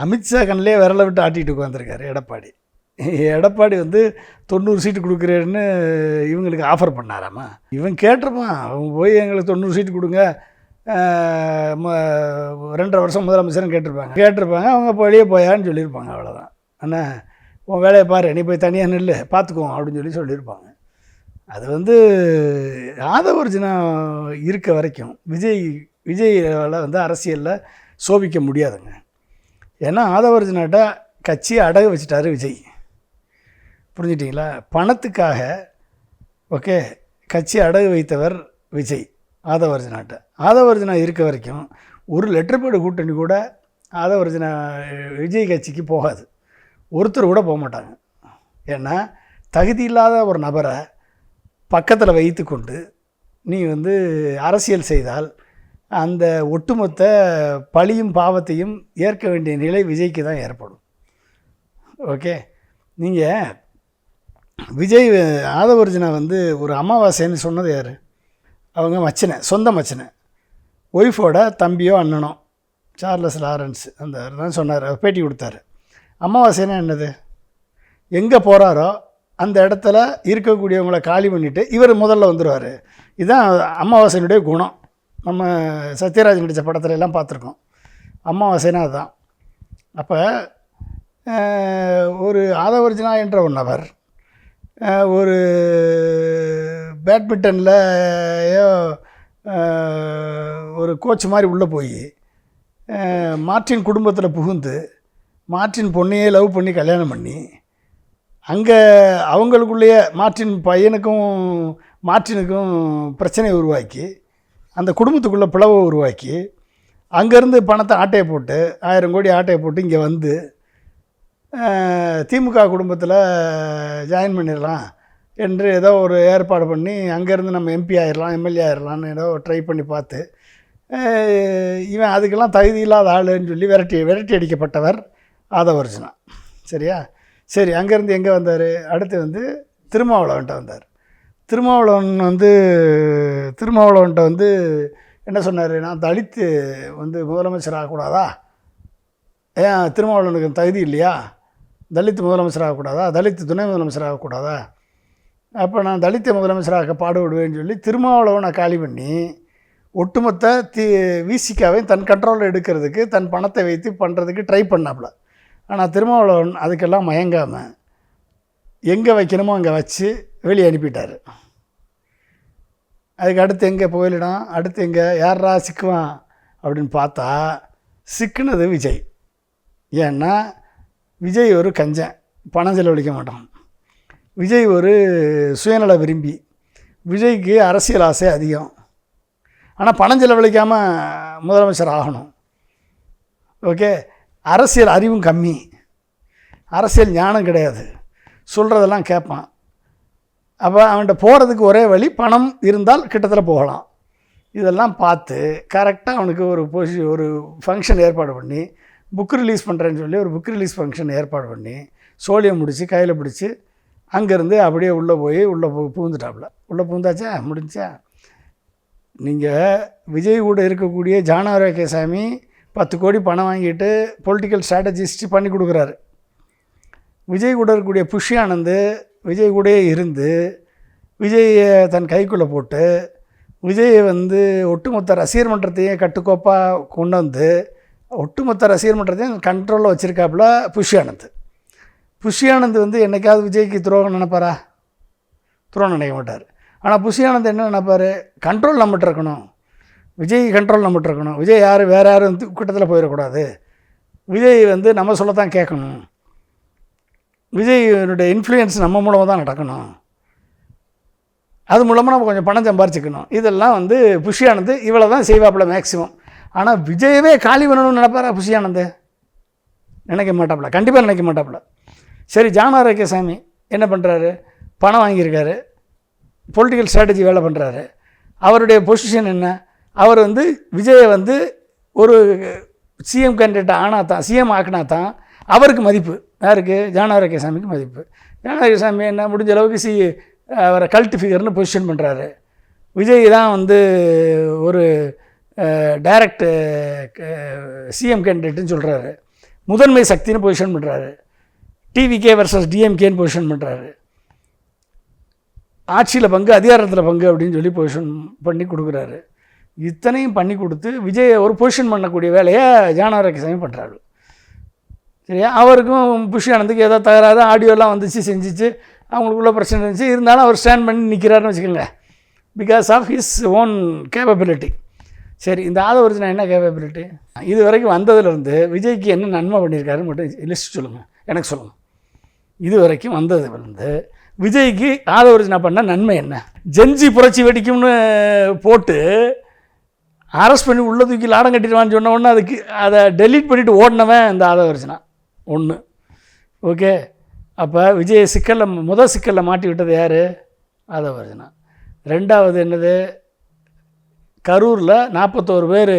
அமித்ஷா கண்ணிலே விரலை விட்டு ஆட்டிகிட்டு உட்காந்துருக்காரு எடப்பாடி. எடப்பாடி வந்து 90 சீட்டு கொடுக்குறேன்னு இவங்களுக்கு ஆஃபர் பண்ணாராமா. இவன் கேட்டிருப்பான், அவங்க போய் எங்களுக்கு 90 சீட்டு கொடுங்க 2.5 வருஷம் முதலமைச்சரும் கேட்டிருப்பாங்க. அவங்க வெளியே போயான்னு சொல்லியிருப்பாங்க. அவ்வளோதான். அண்ணா உன் வேலையை பாரு, நீ போய் தனியாக நில்லு பார்த்துக்குவோம் அப்படின்னு சொல்லியிருப்பாங்க. அது வந்து ஆதவர்ஜுனா இருக்க வரைக்கும் விஜயால் வந்து அரசியலில் சோபிக்க முடியாதுங்க. ஏன்னா ஆதவர்ஜுனாட்ட கட்சியை அடகு வச்சுட்டாரு விஜய். புரிஞ்சிட்டிங்களா? பணத்துக்காக ஓகே கட்சி அடகு வைத்தவர் விஜய் ஆதவர்ஜுனாட்ட. ஆதவர்ஜுனா இருக்க வரைக்கும் ஒரு லெட்டர்பேடு கூட்டணி கூட ஆதவர்ஜுனா விஜய் கட்சிக்கு போகாது. ஒருத்தர் கூட போக மாட்டாங்க. ஏன்னா தகுதி இல்லாத ஒரு நபரை பக்கத்தில் வைத்து கொண்டு நீ வந்து அரசியல் செய்தால் அந்த ஒட்டுமொத்த பழியும் பாவத்தையும் ஏற்க வேண்டிய நிலை விஜய்க்கு தான் ஏற்படும். ஓகே, நீங்கள் விஜய் ஆதவர்ஜுனா வந்து ஒரு அமாவாசைன்னு சொன்னது யார்? அவங்க மச்சனை, சொந்த மச்சனை, ஒய்ஃபோட தம்பியோ அண்ணனோ, சார்லஸ் லாரன்ஸ் அந்த தான் சொன்னார், பேட்டி கொடுத்தாரு. அமாவாசைன்னா என்னது? எங்கே போகிறாரோ அந்த இடத்துல இருக்கக்கூடியவங்கள காலி பண்ணிவிட்டு இவர் முதல்ல வந்துடுவார். இதுதான் அமாவாசையினுடைய குணம். நம்ம சத்யராஜ் நடித்த படத்துல எல்லாம் பார்த்துருக்கோம். அமாவாசைனா அதுதான். அப்போ ஒரு ஆதவர்ஜுனா என்ற ஒரு நபர் ஒரு பேட்மிண்டனில் ஒரு கோச் மாதிரி உள்ளே போய் மார்ட்டின் குடும்பத்தில் புகுந்து மார்ட்டின் பொண்ணையே லவ் பண்ணி கல்யாணம் பண்ணி அங்கே அவங்களுக்குள்ளேயே மார்ட்டின் பையனுக்கும் மார்ட்டினுக்கும் பிரச்சனையை உருவாக்கி அந்த குடும்பத்துக்குள்ளே பிளவை உருவாக்கி அங்கேருந்து பணத்தை ஆட்டையை போட்டு 1000 கோடி ஆட்டையை போட்டு இங்கே வந்து திமுக குடும்பத்தில் ஜாயின் பண்ணிடலாம் என்று ஏதோ ஒரு ஏற்பாடு பண்ணி அங்கேருந்து நம்ம எம்பி ஆயிடலாம் எம்எல்ஏ ஆயிடலான்னு ஏதோ ட்ரை பண்ணி பார்த்து இவன் அதுக்கெல்லாம் தகுதி இல்லாத ஆளுன்னு சொல்லி விரட்டி அடிக்கப்பட்டவர் ஆதவர்ஜுனா. சரியா? சரி, அங்கேருந்து எங்கே வந்தார்? அடுத்து வந்து திருமாவளவன்ட்ட வந்தார். திருமாவளவன்ட்ட வந்து என்ன சொன்னார்? நான் தலித்து வந்து முதலமைச்சர் ஆகக்கூடாதா? ஏன் திருமாவளவனுக்கு தகுதி இல்லையா? தலித்து முதலமைச்சர் ஆகக்கூடாதா? தலித்து துணை முதலமைச்சர் ஆகக்கூடாதா? அப்போ நான் தலித்தை முதலமைச்சராக பாடுபடுவேன்னு சொல்லி திருமாவளவனை காலி பண்ணி ஒட்டுமொத்த விசிகாவையும் தன் கண்ட்ரோலில் எடுக்கிறதுக்கு தன் பணத்தை வைத்து பண்ணுறதுக்கு ட்ரை பண்ணாப்புல. ஆனால் திருமாவளவன் அதுக்கெல்லாம் மயங்காமல் எங்கே வைக்கணுமோ அங்கே வச்சு வெளியே அனுப்பிட்டார். அதுக்கு அடுத்து எங்கே போயிடலாம், அடுத்து எங்கே யாரா சிக்குவான் அப்படின்னு பார்த்தா சிக்குனது விஜய். ஏன்னா விஜய் ஒரு கஞ்சன், பணம் செலவழிக்க மாட்டான். விஜய் ஒரு சுயநல விரும்பி. விஜய்க்கு அரசியல் ஆசை அதிகம். ஆனால் பணம் செலவழிக்காமல் முதலமைச்சர் ஆகணும். ஓகே, அரசியல் அறிவும் கம்மி, அரசியல் ஞானம் கிடையாது, சொல்கிறதெல்லாம் கேட்பான். அப்போ அவன்கிட்ட போகிறதுக்கு ஒரே வழி பணம் இருந்தால் கிட்டத்தில் போகலாம். இதெல்லாம் பார்த்து கரெக்டாக அவனுக்கு ஒரு ஃபங்க்ஷன் ஏற்பாடு பண்ணி புக் ரிலீஸ் பண்ணுறேன்னு சொல்லி ஒரு புக் ரிலீஸ் ஃபங்க்ஷன் ஏற்பாடு பண்ணி சோழியை முடித்து கையில் பிடிச்சி அங்கேருந்து அப்படியே உள்ளே பூந்துட்டாப்புல. உள்ளே பூந்தாச்சா, முடிஞ்சா? நீங்கள் விஜய் கூட இருக்கக்கூடிய ஜான் ஆரோக்கியசாமி 10 கோடி பணம் வாங்கிட்டு பொலிட்டிக்கல் ஸ்ட்ராட்டஜிஸ்ட் பண்ணி கொடுக்குறாரு. விஜய் கூட இருக்கக்கூடிய புஷி ஆனந்த் விஜய் கூடயே இருந்து விஜயை தன் கைக்குள்ளே போட்டு விஜயை வந்து ஒட்டுமொத்த ரசிகர் மன்றத்தையும் கட்டுக்கோப்பாக கொண்டு வந்து ஒட்டுமொத்த ரசிகர் மன்றத்தையும் கண்ட்ரோலில் வச்சுருக்காப்புல புஷி ஆனந்த் வந்து என்றைக்காவது விஜய்க்கு துரோகம் நினைப்பாரா? துரோகம் நினைக்க மாட்டார். ஆனால் புஷி ஆனந்த் என்ன நினைப்பார்? கண்ட்ரோல் நம்மகிட்ட இருக்கணும், விஜய் கண்ட்ரோல் நம்மகிட்ட இருக்கணும், விஜய் வேறு யாரும் வந்து கூட்டத்தில் போயிடக்கூடாது, விஜய் வந்து நம்ம சொல்லத்தான் கேட்கணும், விஜய்னுடைய இன்ஃப்ளூயன்ஸ் நம்ம மூலமாக தான் நடக்கணும், அது மூலமாக நம்ம கொஞ்சம் பணம் சம்பாரிச்சிக்கணும். இதெல்லாம் வந்து புஷி ஆனந்த் இவ்வளோ தான் செய்வாப்புல மேக்ஸிமம். ஆனால் விஜயவே காலி பண்ணணும்னு நினைப்பாரா புஷி ஆனந்த்? நினைக்க மாட்டாப்புல, கண்டிப்பாக நினைக்க மாட்டாப்புல. சரி, ஜான் ஆரோக்கியசாமி என்ன பண்ணுறாரு? பணம் வாங்கியிருக்காரு, பொலிட்டிக்கல் ஸ்ட்ராட்டஜி வேலை பண்ணுறாரு. அவருடைய பொசிஷன் என்ன? அவர் வந்து விஜயை வந்து ஒரு சிஎம் கேண்டிடேட் ஆனால் தான், சிஎம் ஆக்கினா தான் அவருக்கு மதிப்பு. யாருக்கு? ஜான் ஆரோக்கியசாமிக்கு மதிப்பு. ஜான் ஆரோக்கியசாமி என்ன முடிஞ்ச அளவுக்கு அவரை கல்ட் ஃபிகர்னு பொசிஷன் பண்ணுறாரு. விஜய் தான் வந்து ஒரு டைரக்ட் சிஎம் கேண்டிடேட்டுன்னு சொல்கிறாரு. முதன்மை சக்தின்னு பொசிஷன் பண்ணுறாரு. டிவிகே வர்சஸ் டிஎம்கேன்னு பொசிஷன் பண்ணுறாரு. ஆட்சியில் பங்கு அதிகாரத்தில் பங்கு அப்படின்னு சொல்லி பொசிஷன் பண்ணி கொடுக்குறாரு. இத்தனையும் பண்ணி கொடுத்து விஜயை ஒரு பொசிஷன் பண்ணக்கூடிய வேலையை ஜானகிராமசாமி பண்ணுறாரு. சரியா? அவருக்கும் புஷி ஆனந்துக்கு ஏதோ தகராறு ஆடியோலாம் வந்துச்சு, செஞ்சிச்சு, அவங்களுக்குள்ள பிரச்சனை இருந்துச்சு. இருந்தாலும் அவர் ஸ்டாண்ட் பண்ணி நிற்கிறாருன்னு வச்சுக்கோங்க, because of his own capability. சரி, இந்த ஆதவர்ஜுனா என்ன கேப்பபிலிட்டி? இது வரைக்கும் வந்ததுலேருந்து விஜய்க்கு என்ன நன்மை பண்ணியிருக்காருன்னு மட்டும் லிஸ்ட் சொல்லுங்கள், எனக்கு சொல்லுங்கள். இது வரைக்கும் வந்ததுலேருந்து விஜய்க்கு ஆதவர்ஜுனா பண்ண நன்மை என்ன? ஜென்ஜி புரட்சி வெடிக்கும்னு போட்டு அரெஸ்ட் பண்ணி உள்ள தூக்கி லாடம் கட்டிடுவான்னு சொன்ன உடனே அதுக்கு அதை டெலீட் பண்ணிவிட்டு ஓடினவன் இந்த ஆதவர்ஜுனா ஒன்று. ஓகே, அப்போ விஜய் சிக்கலில் சிக்கலில் மாட்டி விட்டது யார்? ஆதவர்ஜுனா. ரெண்டாவது என்னது? கரூரில் 41 பேர்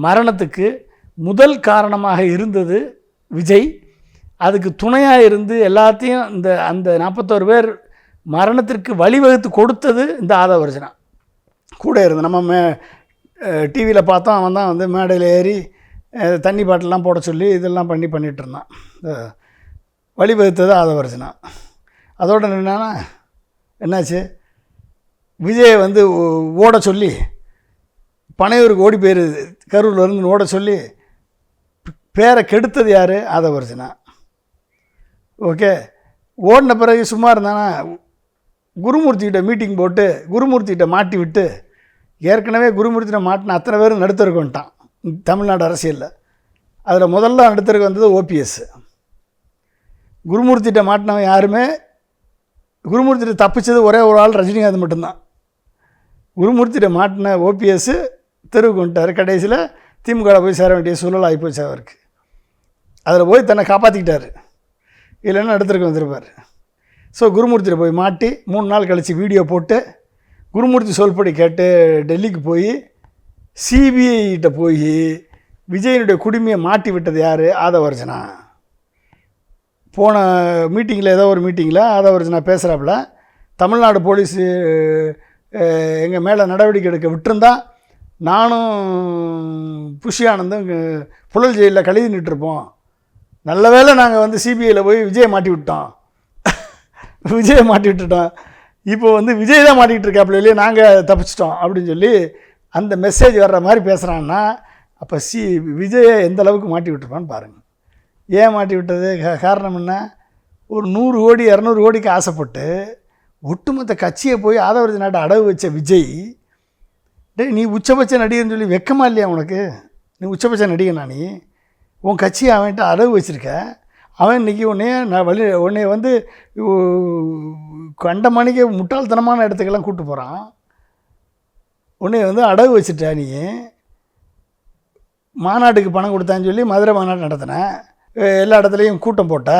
மரணத்துக்கு முதல் காரணமாக இருந்தது விஜய். அதுக்கு துணையாக இருந்து எல்லாத்தையும் அந்த 41 பேர் மரணத்திற்கு வழிவகுத்து கொடுத்தது இந்த ஆதவர்ஜுனா. கூட இருந்து நம்ம டிவியில் பார்த்தோம், அவன் தான் வந்து மேடையில் ஏறி தண்ணி பாட்டிலாம் போட சொல்லி இதெல்லாம் பண்ணிகிட்டு இருந்தான். வழிவகுத்தது ஆதவர்ஜுனா. அதோட என்னன்னா விஜயை வந்து ஓட சொல்லி பனையூருக்கு ஓடி போயிருது, கரூர்லேருந்து ஓட சொல்லி பேரை கெடுத்தது யார்? ஆதவர்ஜுனா. ஓகே, ஓடின பிறகு சும்மா இருந்தானா குருமூர்த்திகிட்ட மீட்டிங் போட்டு குருமூர்த்திகிட்ட மாட்டி விட்டு, ஏற்கனவே குருமூர்த்திகிட்ட மாட்டின அத்தனை பேரும் நடுத்தருக்கு வந்துட்டான் தமிழ்நாடு அரசியலில். அதில் முதல்ல நடுத்தருக்கு வந்தது ஓபிஎஸ். குருமூர்த்திகிட்ட மாட்டினவன் யாருமே, குருமூர்த்திகிட்ட தப்பிச்சது ஒரே ஒரு ஆள் ரஜினிகாந்த் மட்டும்தான். குருமூர்த்திகிட்ட மாட்டின ஓபிஎஸ் தெருவுக்கு வந்துட்டார். கடைசியில் திமுகவில் போய் சேர வேண்டிய சூழல் ஆகிப்போச்சு அவருக்கு. அதில் போய் தன்னை காப்பாற்றிக்கிட்டார், இல்லைன்னா நடுத்தருக்கு வந்திருப்பார். ஸோ குருமூர்த்தியில் போய் மாட்டி 3 நாள் கழித்து வீடியோ போட்டு குருமூர்த்தி சொல்படி கேட்டு டெல்லிக்கு போய் சிபிஐகிட்ட போய் விஜயனுடைய குடுமையை மாட்டி விட்டது யார்? ஆதவர்ஜுனா. போன மீட்டிங்கில் ஏதோ ஒரு மீட்டிங்கில் ஆதவர்ஜுனா பேசுகிறாப்புல, தமிழ்நாடு போலீஸு எங்கள் மேலே நடவடிக்கை எடுக்க விட்டுருந்தா நானும் புஷி ஆனந்தும் புழல் ஜெயிலில் கழுதி நின்றுருப்போம். நல்ல வேளை நாங்கள் வந்து சிபிஐயில் போய் விஜயை மாட்டி விட்டோம், விஜயை மாட்டி விட்டுட்டோம். இப்போ வந்து விஜய் தான் மாட்டிக்கிட்டு இருக்காப்புல, இல்லையே நாங்கள் தப்பிச்சிட்டோம் அப்படின்னு சொல்லி அந்த மெசேஜ் வர்ற மாதிரி பேசுகிறான்னா, அப்போ விஜயை எந்த அளவுக்கு மாட்டி விட்டுருப்பான்னு பாருங்கள். ஏன் மாட்டி விட்டது? காரணம் என்ன? ஒரு 100 கோடி 200 கோடிக்கு ஆசைப்பட்டு ஒட்டுமொத்த கட்சியை போய் ஆதவர்ஜுனாட்ட அடகு வச்ச விஜய், நீ உச்சபட்ச நடிகர்னு சொல்லி வெக்கமா இல்லையா உனக்கு? நீ உச்சபட்ச நடிகனா? நீ உன் கட்சியை அவன்கிட்ட அடகு வச்சுருக்க. அவன் இன்றைக்கி உன்னைய வந்து கண்ட மணிக்கு முட்டாள்தனமான இடத்துக்கெல்லாம் கூப்பிட்டு போகிறான். உன்னைய வந்து அடகு வச்சுட்டா. நீ மாநாட்டுக்கு பணம் கொடுத்தான்னு சொல்லி மதுரை மாநாடு நடத்தினேன், எல்லா இடத்துலையும் கூட்டம் போட்ட.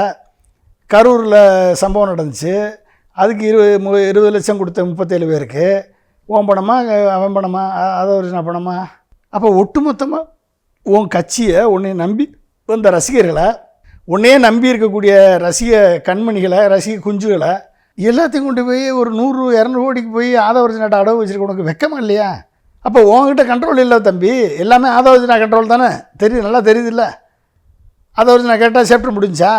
கரூரில் சம்பவம் நடந்துச்சு, அதுக்கு 20 லட்சம் கொடுத்த 37 பேருக்கு. உன் பணமா அவன் பணமா? ஆதவர்ஜுனா பணமா? அப்போ ஒட்டுமொத்தமாக உன் கட்சியை, உன்னை நம்பி வந்த ரசிகர்களை, உன்னையே நம்பி இருக்கக்கூடிய ரசிக கண்மணிகளை, ரசிக குஞ்சுகளை எல்லாத்தையும் கொண்டு போய் ஒரு 100-200 கோடிக்கு போய் ஆதவர்ஜுனாட்ட அடவு வச்சுருக்க உனக்கு வெக்கமா இல்லையா? அப்போ உங்ககிட்ட கண்ட்ரோல் இல்லை தம்பி, எல்லாமே ஆதவர்ஜுனா கண்ட்ரோல் தானே. நல்லா தெரியுது இல்லை? ஆதவர்ஜுனா கேட்டால் சேப்டர் முடிஞ்சா?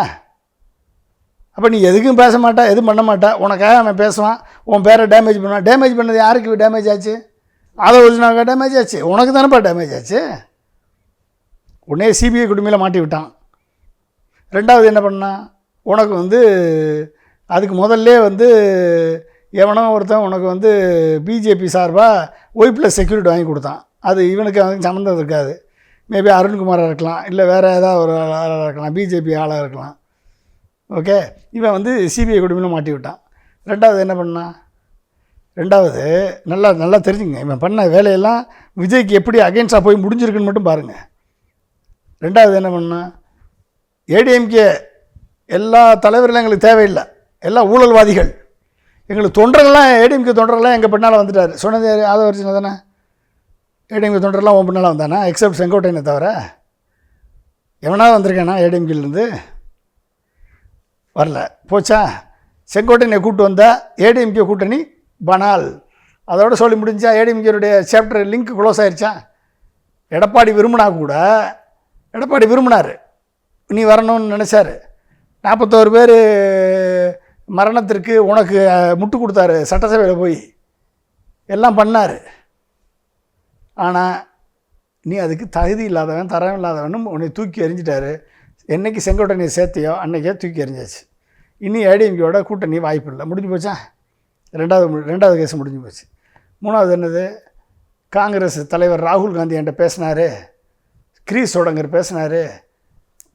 அப்போ நீ எதுக்கும் பேச மாட்டா, எதுவும் பண்ண மாட்டா, உனக்காக அவன் பேசுவான், உன் பேரை டேமேஜ் பண்ணுவான். டேமேஜ் பண்ணது யாருக்கு டேமேஜ் ஆச்சு? ஆதவர்ஜுனாவுக்கு டேமேஜ் ஆச்சு, உனக்கு தானேப்பா டேமேஜ் ஆச்சு. உடனே சிபிஐ குடுமையில் மாட்டி விட்டான். ரெண்டாவது என்ன பண்ணான்? உனக்கு வந்து அதுக்கு முதல்ல வந்து எவனோ ஒருத்தன் உனக்கு வந்து பிஜேபி சார்பாக ஒய்+ செக்யூரிட்டி வாங்கி கொடுத்தான். அது இவனுக்கு அதுக்கு சம்மந்தம் இருக்காது. மேபி அருண்குமாராக இருக்கலாம், இல்லை வேறு ஏதாவது ஒரு ஆளாக இருக்கலாம், பிஜேபி ஆளாக இருக்கலாம். ஓகே, இவன் வந்து சிபிஐ குடும்பத்தில் மாட்டி விட்டான். ரெண்டாவது என்ன பண்ணான்? ரெண்டாவது நல்லா தெரிஞ்சுங்க, இவன் பண்ண வேலையெல்லாம் விஜய்க்கு எப்படி அகெயின்ஸ்டாக போய் முடிஞ்சிருக்குன்னு மட்டும் பாருங்கள். ரெண்டாவது என்ன பண்ணான்? ஏடிஎம்கே எல்லா தலைவர்களும் எங்களுக்கு தேவையில்லை, எல்லாம் ஊழல்வாதிகள், எங்களுக்கு தொண்டர்கள்லாம், ஏடிஎம்கே தொண்டர்கள்லாம் எங்கள் பின்னால் வந்துட்டார். சொன்னது ஆதவர்ஜுனா தானே? ஏடிஎம்கே தொண்டரெல்லாம் உன் பின்னால் வந்தானா? எக்ஸப்ட் செங்கோட்டையனை தவிர எவனாவது வந்திருக்கானா ஏடிஎம்கேலேருந்து? வரல. போச்சா? செங்கோட்டையனை கூப்பிட்டு வந்தால் ஏடிஎம்கே கூட்டணி பனால், அதோட சொல்லி முடிஞ்சா? ஏடிஎம்கேனுடைய சாப்டர் லிங்க் க்ளோஸ் ஆயிடுச்சா? எடப்பாடி விரும்பினா கூட, எடப்பாடி விரும்பினார் நீ வரணும்னு நினச்சாரு. 41 பேர் மரணத்திற்கு உனக்கு முட்டு கொடுத்தாரு சட்டசபையில் போய், எல்லாம் பண்ணார். ஆனால் நீ அதுக்கு தகுதி இல்லாதவன், தரம் இல்லாதவனும் உன்னை தூக்கி எறிஞ்சிட்டாரு. என்றைக்கு செங்கோட்டையை சேர்த்தியோ அன்றைக்கே தூக்கி எறிஞ்சாச்சு. இனி ஏடிஎம்கேயோட கூட்டணி வாய்ப்பு இல்லை, முடிஞ்சு போச்சா? ரெண்டாவது கேஸ் முடிஞ்சு போச்சு. மூணாவது என்னது, காங்கிரஸ் தலைவர் ராகுல் காந்தி என்கிட்ட பேசினார், கிரீஸ் சோடங்கர் பேசினார்,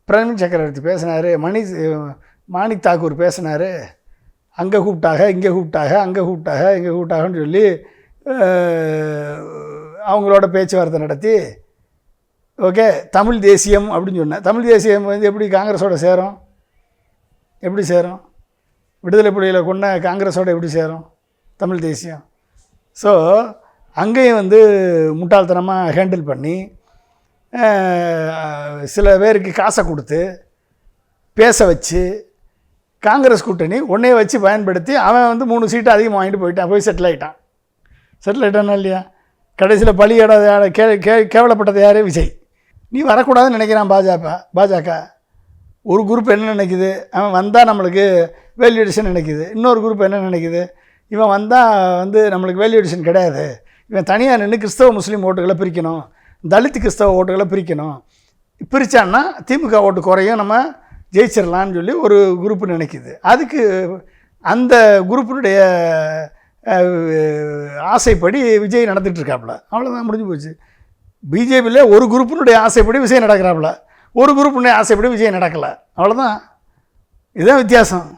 பிரவீன் சக்கரவர்த்தி பேசினார், மாணிக் தாக்கூர் பேசினார், அங்கே கூப்பிட்டாங்க, இங்கே கூப்பிட்டாங்க, அங்கே கூப்பிட்டாங்க, இங்கே கூப்பிட்டாங்கன்னு சொல்லி அவங்களோட பேச்சுவார்த்தை நடத்தி ஓகே தமிழ் தேசியம் அப்படின்னு சொன்னேன். தமிழ் தேசியம் வந்து எப்படி காங்கிரஸோட சேரும்? எப்படி சேரும்? விடுதலை புலிகளை கொண்ட காங்கிரஸோட எப்படி சேரும் தமிழ் தேசியம்? ஸோ அங்கேயும் வந்து முட்டாள்தனமாக ஹேண்டில் பண்ணி சில பேருக்கு காசை கொடுத்து பேச வச்சு காங்கிரஸ் கூட்டணி ஒன்றைய வச்சு பயன்படுத்தி அவன் வந்து 3 சீட்டு அதிகமாக வாங்கிட்டு போயிட்டான், போய் செட்டில் ஆகிட்டானா இல்லையா? கடைசியில் பலியிட கேவலப்பட்டது யார்? விஜய். நீ வரக்கூடாதுன்னு நினைக்கிறான் பாஜக. ஒரு குரூப் என்ன நினைக்குது, அவன் வந்தால் நம்மளுக்கு வேல்யூ எடிஷன் நினைக்குது. இன்னொரு குரூப் என்ன நினைக்குது, இவன் வந்தால் வந்து நம்மளுக்கு வேல்யூ எடிஷன் கிடையாது, இவன் தனியாக நின்று கிறிஸ்தவ முஸ்லீம் ஓட்டுகளை பிரிக்கணும், தலித் கிறிஸ்தவ ஓட்டுகளை பிரிக்கணும், பிரித்தான்னா திமுக ஓட்டு குறையும், நம்ம ஜெயிச்சிடலான்னு சொல்லி ஒரு குரூப்பு நினைக்குது. அதுக்கு அந்த குரூப்பினுடைய ஆசைப்படி விஜய் நடந்துகிட்ருக்காப்புல. அவ்வளோதான், முடிஞ்சு போச்சு. பிஜேபியில் ஒரு குரூப்பினுடைய ஆசைப்படி விஜய் நடக்கிறாப்புல, ஒரு குரூப்பினுடைய ஆசைப்படி விஜய் நடக்கலை. அவ்வளோதான், இதுதான் வித்தியாசம்.